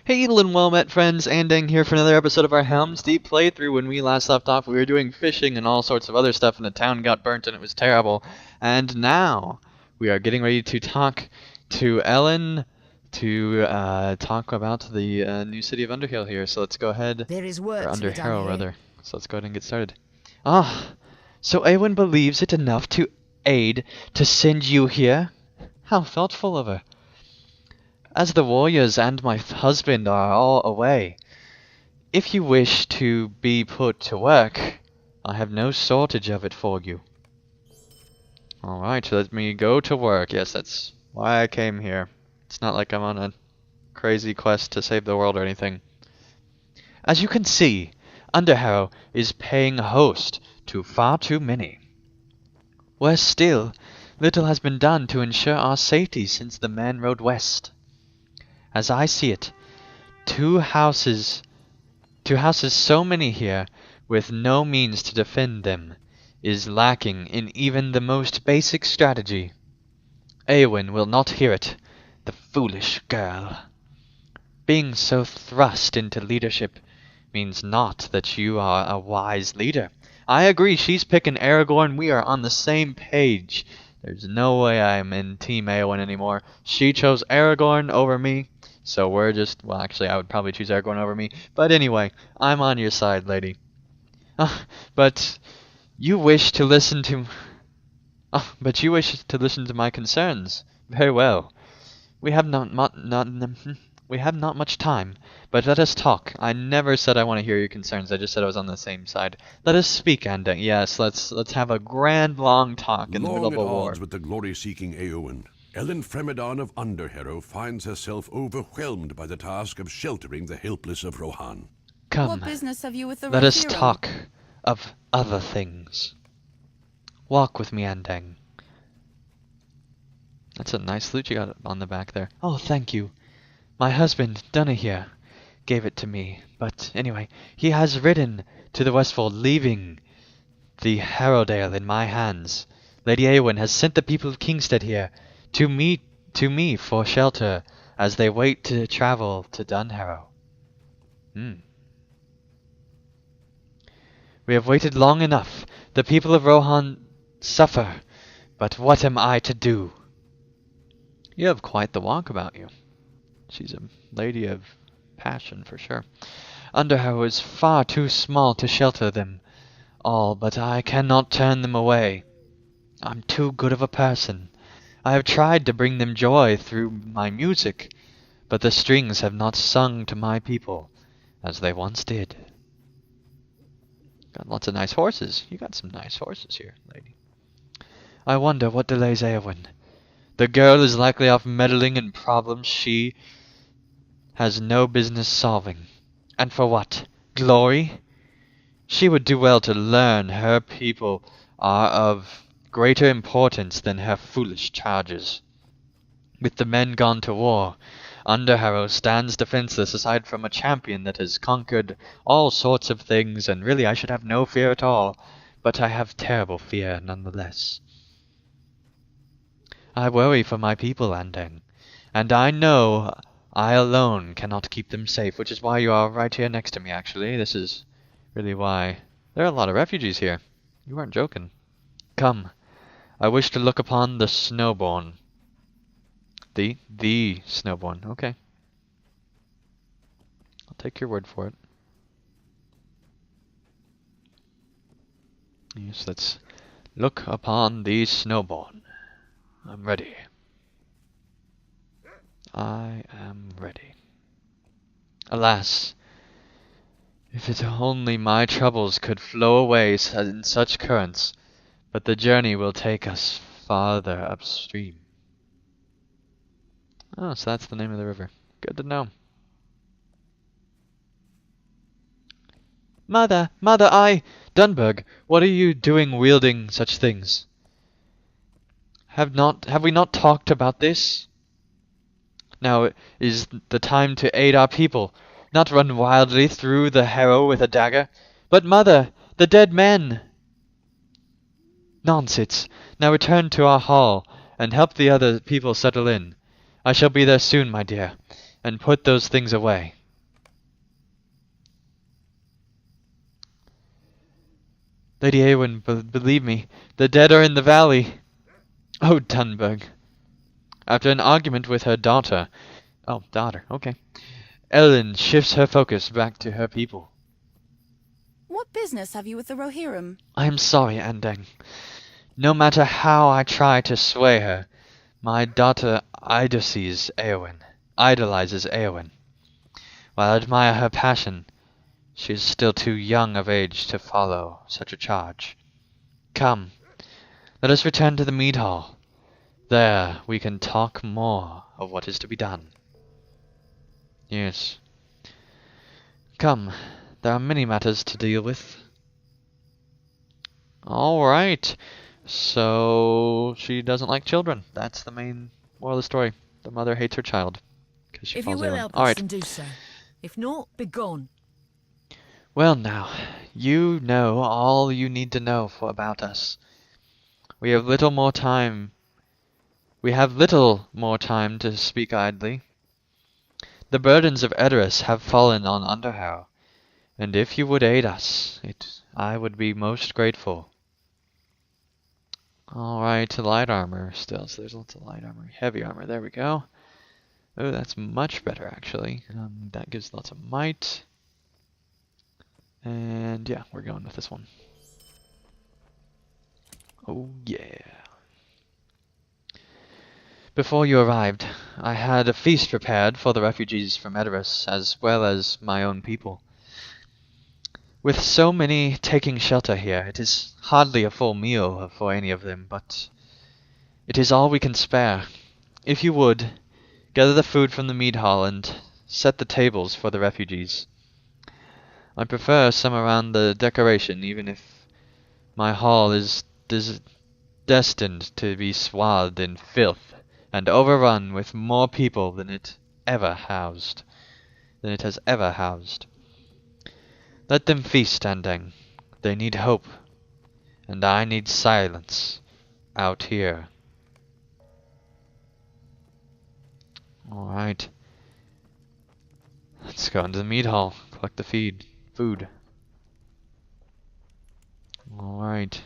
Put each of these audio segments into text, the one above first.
Hail and well met friends, Andang here for another episode of our Helm's Deep playthrough. When we last left off, we were doing fishing and all sorts of other stuff, and the town got burnt and it was terrible. And now, we are getting ready to talk to Ellen to talk about the new city of Underhill here. So let's go ahead, There is work or to be done Underharrow here. rather. So let's go ahead and get started. So Eowyn believes it enough to aid to send you here? How thoughtful of her. As the warriors and my husband are all away, if you wish to be put to work, I have no shortage of it for you. Alright, let me go to work. Yes, that's why I came here. It's not like I'm on a crazy quest to save the world or anything. As you can see, Underharrow is paying host to far too many. Worse still, little has been done to ensure our safety since the men rode west. As I see it, two houses so many here, with no means to defend them, is lacking in even the most basic strategy. Eowyn will not hear it, the foolish girl. Being so thrust into leadership means not that you are a wise leader. I agree, she's picking Aragorn, we are on the same page. There's no way I'm in Team Eowyn anymore. She chose Aragorn over me. So we're just, well, actually, I would probably choose Aragorn over me. But anyway, I'm on your side, lady. But you wish to listen to my concerns. Very well. We have not much time, but let us talk. I never said I want to hear your concerns. I just said I was on the same side. Let us speak, Andang. Yes, let's have a grand, long talk in the middle of a war. Long at odds with the glory-seeking Eowyn, Ellen Fremedon of Underharrow finds herself overwhelmed by the task of sheltering the helpless of Rohan. Come, What business have you with the let us Rohirrim? talk of other things. Walk with me, Andang. That's a nice loot you got on the back there. Oh, thank you. My husband, Dunna here, gave it to me. But anyway, he has ridden to the Westfold, leaving the Harrowdale in my hands. Lady Eowyn has sent the people of Kingstead here to me for shelter as they wait to travel to Dunharrow. We have waited long enough. The people of Rohan suffer, but what am I to do? You have quite the walk about you. She's a lady of passion, for sure. Underharrow is far too small to shelter them all, but I cannot turn them away. I'm too good of a person. I have tried to bring them joy through my music, but the strings have not sung to my people as they once did. Got lots of nice horses. You got some nice horses here, lady. I wonder what delays Eowyn. The girl is likely off meddling in problems she has no business solving. And for what? Glory? She would do well to learn her people are of greater importance than her foolish charges. With the men gone to war, Underharrow stands defenseless aside from a champion that has conquered all sorts of things, and really I should have no fear at all, but I have terrible fear nonetheless. I worry for my people, Andang, and I know I alone cannot keep them safe, which is why you are right here next to me, actually. This is really why. There are a lot of refugees here. You aren't joking. Come. I wish to look upon the Snowborn. The Snowborn. Okay. I'll take your word for it. Yes, let's look upon the Snowborn. I'm ready. I am ready. Alas, if it only my troubles could flow away in such currents, but the journey will take us farther upstream. Oh, so that's the name of the river. Good to know. Mother, Dunberg, what are you doing wielding such things? Have we not talked about this? Now is the time to aid our people, not run wildly through the Harrow with a dagger. But mother, the dead men! Nonsense. Now return to our hall, and help the other people settle in. I shall be there soon, my dear, and put those things away. Lady Eowyn, believe me, the dead are in the valley. Oh, Dunberg. After an argument with her daughter, okay, Ellen shifts her focus back to her people. What business have you with the Rohirrim? I am sorry, Andang. No matter how I try to sway her, my daughter idolizes Eowyn. While I admire her passion, she is still too young of age to follow such a charge. Come, let us return to the mead hall. There we can talk more of what is to be done. Yes. Come, there are many matters to deal with. Alright. So, she doesn't like children. That's the main moral of the story. The mother hates her child. If you will help us, then do so. If not, begone. Well now, you know all you need to know about us. We have little more time to speak idly. The burdens of Edoras have fallen on Underharrow, and if you would aid us, I would be most grateful. Alright, light armor still, so there's lots of light armor. Heavy armor, there we go. Oh, that's much better actually. That gives lots of might. And yeah, we're going with this one. Oh yeah. Before you arrived, I had a feast prepared for the refugees from Edoras, as well as my own people. With so many taking shelter here, it is hardly a full meal for any of them, but it is all we can spare. If you would, gather the food from the mead hall and set the tables for the refugees. I prefer some around the decoration, even if my hall is destined to be swathed in filth and overrun with more people than it has ever housed. Let them feast, Andang. They need hope, and I need silence out here. Alright. Let's go into the mead hall, collect the food. Alright.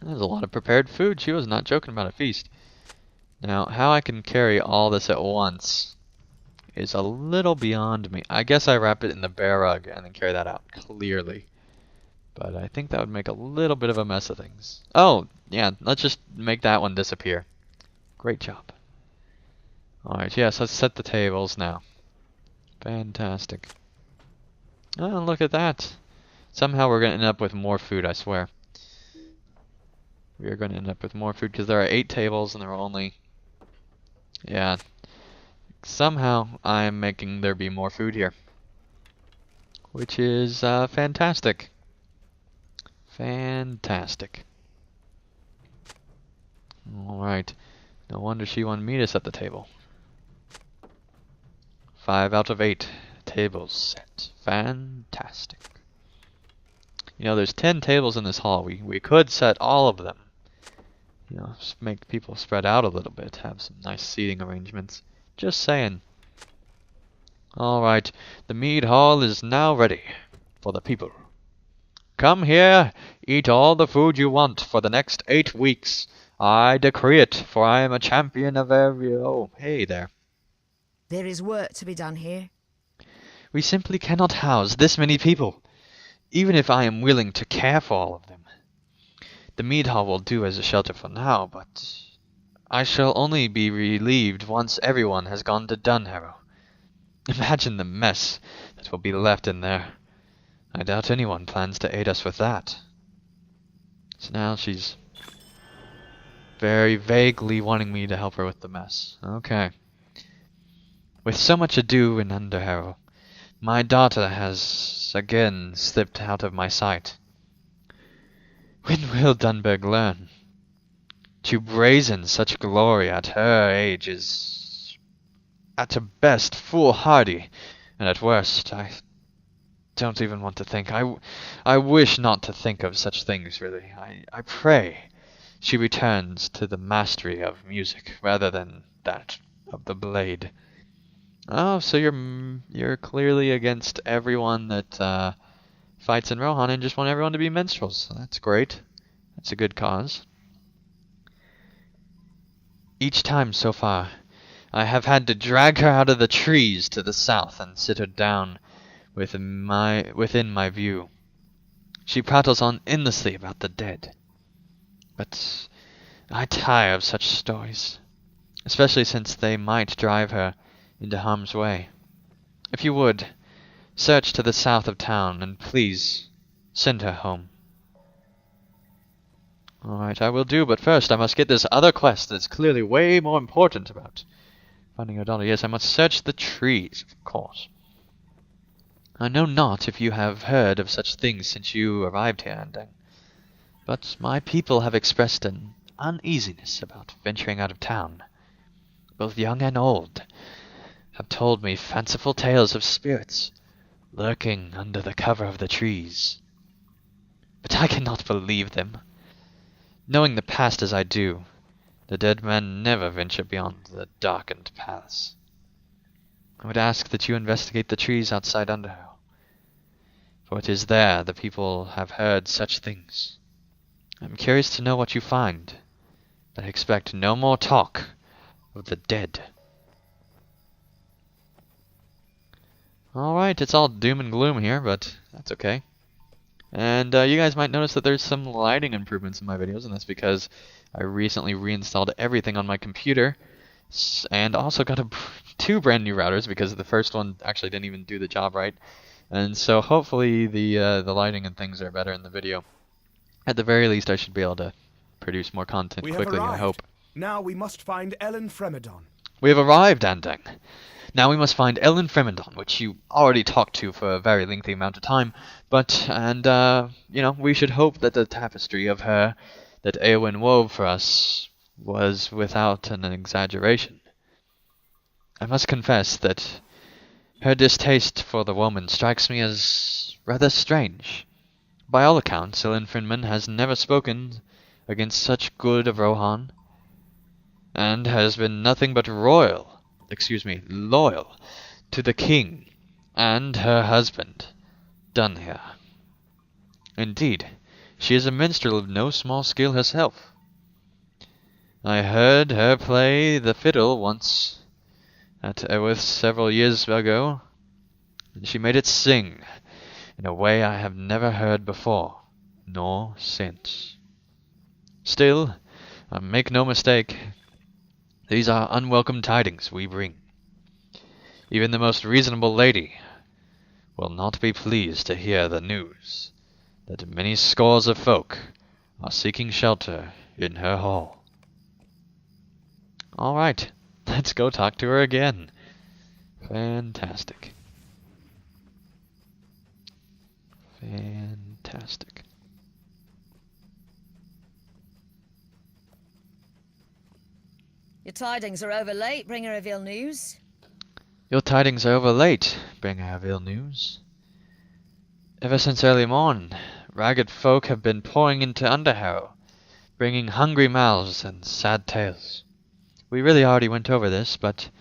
There's a lot of prepared food. She was not joking about a feast. Now, how I can carry all this at once is a little beyond me. I guess I wrap it in the bear rug and then carry that out, clearly. But I think that would make a little bit of a mess of things. Oh, yeah, let's just make that one disappear. Great job. Alright, yes, let's set the tables now. Fantastic. Oh, look at that. Somehow we're going to end up with more food, I swear. We are going to end up with more food because there are 8 tables and there are only... Yeah. Somehow I am making there be more food here. Which is fantastic. Fantastic. Alright. No wonder she wanted me to set the table. 5 out of 8 tables set. Fantastic. You know, there's 10 tables in this hall. We could set all of them. You know, just make people spread out a little bit. Have some nice seating arrangements. Just saying. Alright, the mead hall is now ready for the people. Come here, eat all the food you want for the next 8 weeks. I decree it, for I am a champion of every... Oh, hey there. There is work to be done here. We simply cannot house this many people, even if I am willing to care for all of them. The mead hall will do as a shelter for now, but I shall only be relieved once everyone has gone to Dunharrow. Imagine the mess that will be left in there. I doubt anyone plans to aid us with that. So now she's very vaguely wanting me to help her with the mess. Okay. With so much ado in Underharrow, my daughter has again slipped out of my sight. When will Dunberg learn? To brazen such glory at her age is, at best, foolhardy, and at worst, I don't even want to think. I wish not to think of such things, really. I pray she returns to the mastery of music rather than that of the blade. Oh, so you're clearly against everyone that fights in Rohan and just want everyone to be minstrels. So that's great. That's a good cause. Each time so far, I have had to drag her out of the trees to the south and sit her down within my view. She prattles on endlessly about the dead. But I tire of such stories, especially since they might drive her into harm's way. If you would, search to the south of town, and please send her home. Alright, I will do, but first I must get this other quest that's clearly way more important about finding your daughter. Yes, I must search the trees, of course. I know not if you have heard of such things since you arrived here, Andang, but my people have expressed an uneasiness about venturing out of town. Both young and old have told me fanciful tales of spirits lurking under the cover of the trees. But I cannot believe them. Knowing the past as I do, the dead men never venture beyond the darkened paths. I would ask that you investigate the trees outside Underhill, for it is there the people have heard such things. I am curious to know what you find, but I expect no more talk of the dead. Alright, it's all doom and gloom here, but that's okay. And you guys might notice that there's some lighting improvements in my videos, and that's because I recently reinstalled everything on my computer, and also got two brand new routers because the first one actually didn't even do the job right. And so hopefully the lighting and things are better in the video. At the very least, I should be able to produce more content quickly, I hope. Now we must find Ellen Fremedon. We have arrived, Andang. Now we must find Ellen Fremedon, which you already talked to for a very lengthy amount of time, we should hope that the tapestry of her that Eowyn wove for us was without an exaggeration. I must confess that her distaste for the woman strikes me as rather strange. By all accounts, Ellen Fremedon has never spoken against such good of Rohan, and has been nothing but loyal to the king and her husband, Dunher. Indeed, she is a minstrel of no small skill herself. I heard her play the fiddle once at Eworth several years ago, and she made it sing in a way I have never heard before, nor since. Still, make no mistake, these are unwelcome tidings we bring. Even the most reasonable lady will not be pleased to hear the news that many scores of folk are seeking shelter in her hall. Alright, let's go talk to her again. Fantastic. Fantastic. Your tidings are over late, bringer of ill news. Your tidings are over late, bringer of ill news. Ever since early morn, ragged folk have been pouring into Underharrow, bringing hungry mouths and sad tales. We really already went over this, but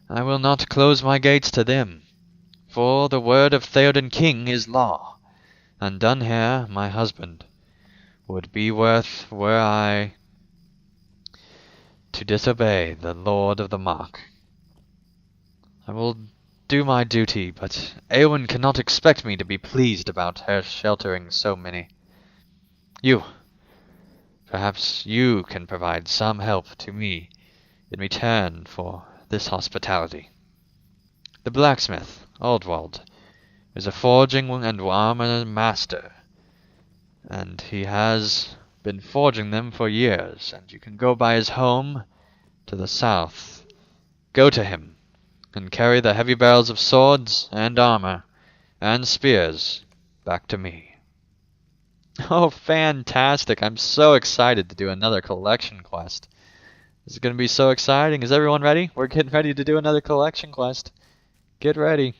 I will not close my gates to them, for the word of Theoden King is law, and Dunher, my husband, would be worth were I to disobey the Lord of the Mark. I will do my duty, but Eowyn cannot expect me to be pleased about her sheltering so many. Perhaps you can provide some help to me in return for this hospitality. The blacksmith, Aldwald, is a forging and armor master, and he has been forging them for years, and you can go by his home to the south. Go to him, and carry the heavy barrels of swords and armor and spears back to me. Oh, fantastic! I'm so excited to do another collection quest. This is going to be so exciting. Is everyone ready? We're getting ready to do another collection quest. Get ready.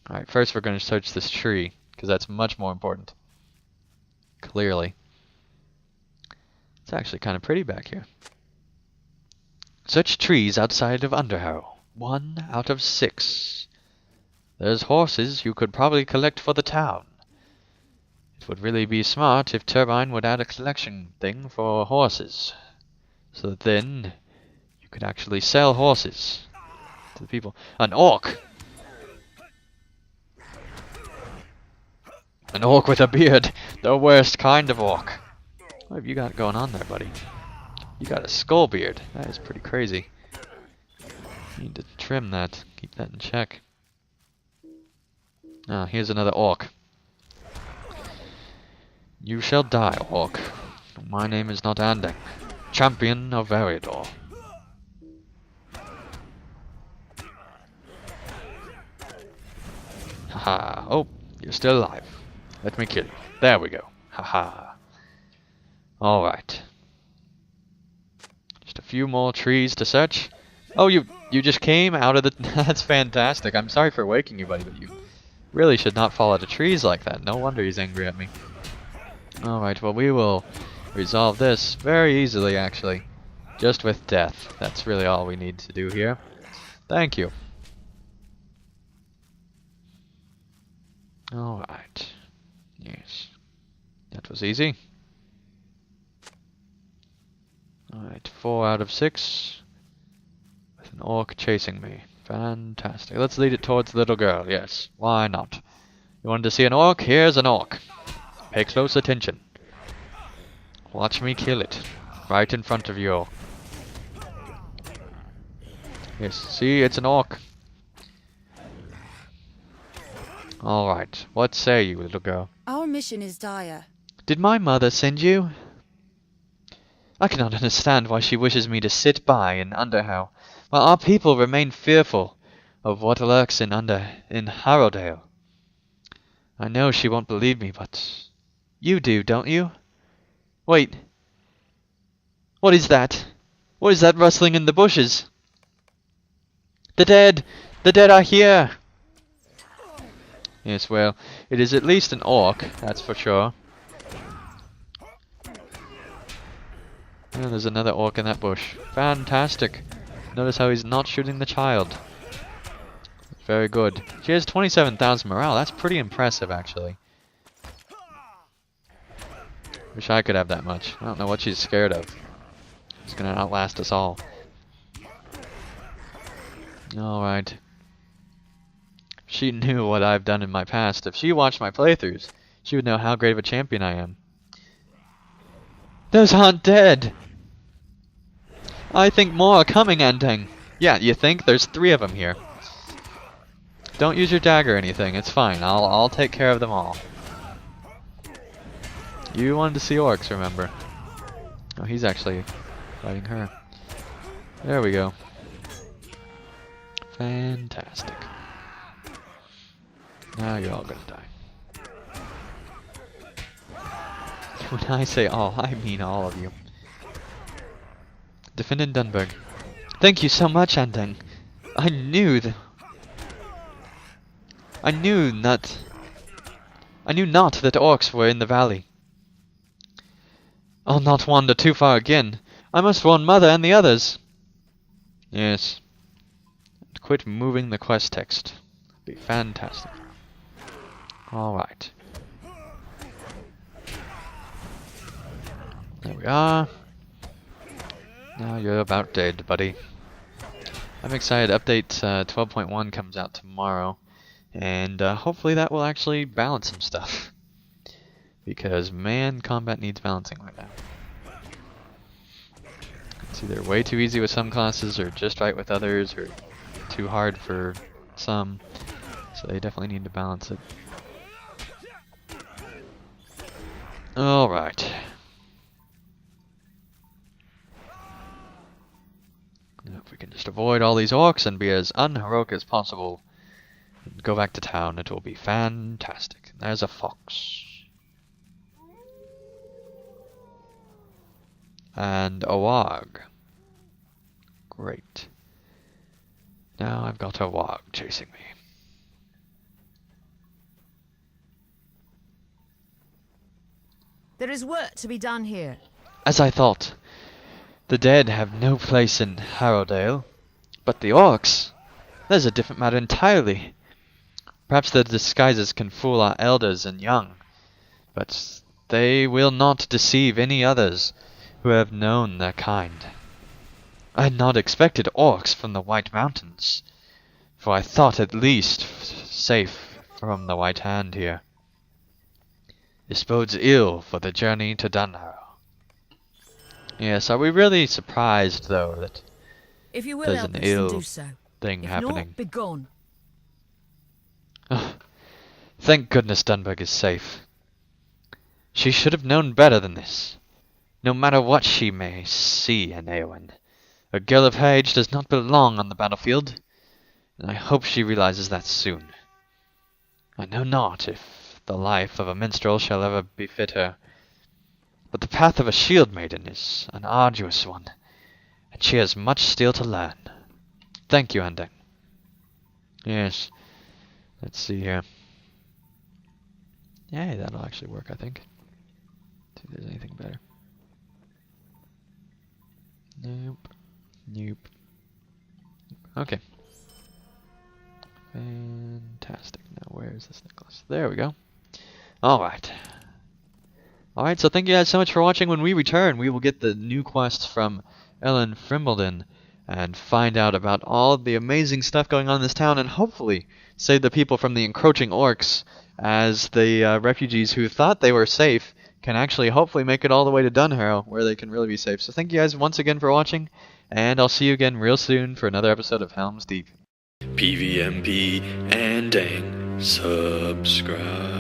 Alright, first we're going to search this tree, because that's much more important. Clearly. It's actually kind of pretty back here. Search trees outside of Underharrow. 1 out of 6. There's horses you could probably collect for the town. would really be smart if Turbine would add a collection thing for horses. So that then you could actually sell horses to the people. An orc! An orc with a beard! The worst kind of orc! What have you got going on there, buddy? You got a skull beard. That is pretty crazy. You need to trim that. Keep that in check. Ah, here's another orc. You shall die, orc. My name is not Andang, champion of Variador. Haha. Oh, you're still alive. Let me kill you. There we go. Haha. Alright. Just a few more trees to search. Oh, you just came out of the... That's fantastic. I'm sorry for waking you, buddy, but you really should not fall out of trees like that. No wonder he's angry at me. Alright, well, we will resolve this very easily, actually. Just with death. That's really all we need to do here. Thank you. Alright. Yes. That was easy. Alright, 4 out of 6. With an orc chasing me. Fantastic. Let's lead it towards the little girl, yes. Why not? You wanted to see an orc? Here's an orc. Pay close attention. Watch me kill it. Right in front of you. Yes, see, it's an orc. Alright, what say you, little girl? Our mission is dire. Did my mother send you? I cannot understand why she wishes me to sit by in Underhow, while our people remain fearful of what lurks in Harrowdale. I know she won't believe me, but you do, don't you? Wait. What is that? What is that rustling in the bushes? The dead! The dead are here! Yes, well, it is at least an orc, that's for sure. Oh, there's another orc in that bush. Fantastic. Notice how he's not shooting the child. Very good. She has 27,000 morale. That's pretty impressive, actually. Wish I could have that much. I don't know what she's scared of. She's gonna outlast us all. Alright. She knew what I've done in my past. If she watched my playthroughs, she would know how great of a champion I am. Those aren't dead! I think more are coming, Andang. Yeah, you think? There's 3 of them here. Don't use your dagger or anything. It's fine. I'll take care of them all. You wanted to see orcs, remember? Oh, he's actually fighting her. There we go. Fantastic. Now you're all gonna die. When I say all, I mean all of you. Defendant Dunberg. Thank you so much, Andang. I knew not that orcs were in the valley. I'll not wander too far again. I must warn Mother and the others. Yes. And quit moving the quest text. Be fantastic. Alright. There we are. Now you're about dead, buddy. I'm excited. Update 12.1 comes out tomorrow. And hopefully that will actually balance some stuff. Because, man, combat needs balancing right now. It's either way too easy with some classes, or just right with others, or too hard for some. So they definitely need to balance it. Alright. If we can just avoid all these orcs and be as unheroic as possible, and go back to town, it will be fantastic. There's a fox. And a warg. Great. Now I've got a warg chasing me. There is work to be done here. As I thought. The dead have no place in Harrowdale. But the orcs? There's a different matter entirely. Perhaps the disguises can fool our elders and young. but they will not deceive any others who have known their kind. I had not expected orcs from the White Mountains, for I thought at least safe from the White Hand here. This bodes ill for the journey to Dunharrow. Yes, are we really surprised, though, that If you will there's help an us, then ill do so. thing If happening? not, begone. Thank goodness Dunberg is safe. She should have known better than this. No matter what she may see in Eowyn, a girl of her age does not belong on the battlefield, and I hope she realizes that soon. I know not if the life of a minstrel shall ever befit her, but the path of a shield maiden is an arduous one, and she has much still to learn. Thank you, Andang. Yes. Let's see here. Yeah, that'll actually work, I think. See if there's anything better. Nope. Nope. Okay. Fantastic. Now, where's this necklace? There we go. Alright. Alright, so thank you guys so much for watching. When we return, we will get the new quest from Ellen Frimbledon and find out about all the amazing stuff going on in this town and hopefully save the people from the encroaching orcs, as the refugees who thought they were safe can actually hopefully make it all the way to Dunharrow, where they can really be safe. So thank you guys once again for watching, and I'll see you again real soon for another episode of Helm's Deep. PVMP and Dang. Subscribe.